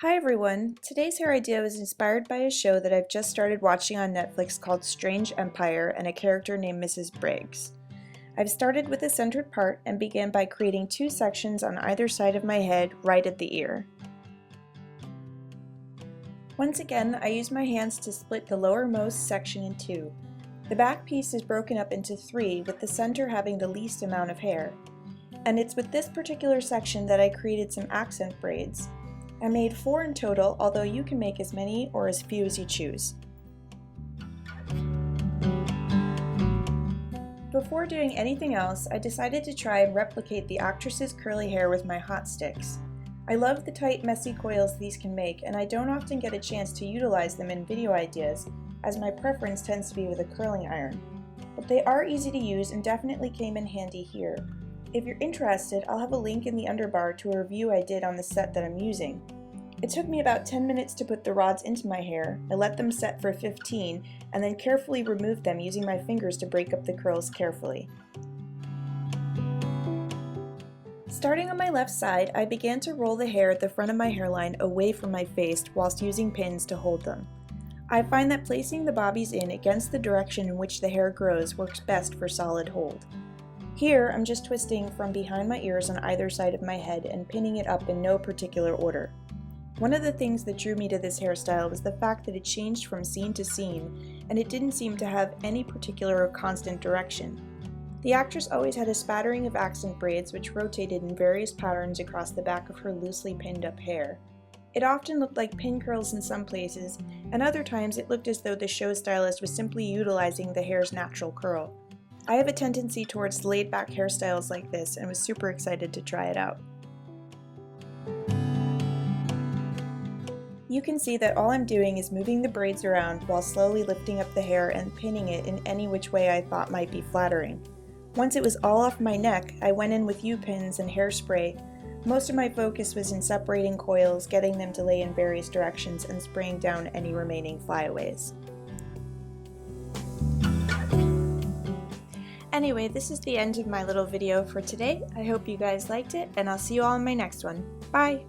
Hi everyone! Today's hair idea was inspired by a show that I've just started watching on Netflix called Strange Empire and a character named Mrs. Briggs. I've started with the centered part and began by creating two sections on either side of my head right at the ear. Once again, I use my hands to split the lowermost section in two. The back piece is broken up into three, with the center having the least amount of hair. And it's with this particular section that I created some accent braids. I made 4 in total, although you can make as many or as few as you choose. Before doing anything else, I decided to try and replicate the actress's curly hair with my hot sticks. I love the tight, messy coils these can make, and I don't often get a chance to utilize them in video ideas, as my preference tends to be with a curling iron. But they are easy to use and definitely came in handy here. If you're interested, I'll have a link in the underbar to a review I did on the set that I'm using. It took me about 10 minutes to put the rods into my hair. I let them set for 15 and then carefully removed them using my fingers to break up the curls carefully. Starting on my left side, I began to roll the hair at the front of my hairline away from my face whilst using pins to hold them. I find that placing the bobbies in against the direction in which the hair grows works best for solid hold. Here, I'm just twisting from behind my ears on either side of my head and pinning it up in no particular order. One of the things that drew me to this hairstyle was the fact that it changed from scene to scene, and it didn't seem to have any particular or constant direction. The actress always had a spattering of accent braids which rotated in various patterns across the back of her loosely pinned up hair. It often looked like pin curls in some places, and other times it looked as though the show stylist was simply utilizing the hair's natural curl. I have a tendency towards laid-back hairstyles like this and was super excited to try it out. You can see that all I'm doing is moving the braids around while slowly lifting up the hair and pinning it in any which way I thought might be flattering. Once it was all off my neck, I went in with U-pins and hairspray. Most of my focus was in separating coils, getting them to lay in various directions, and spraying down any remaining flyaways. Anyway, this is the end of my little video for today. I hope you guys liked it, and I'll see you all in my next one. Bye!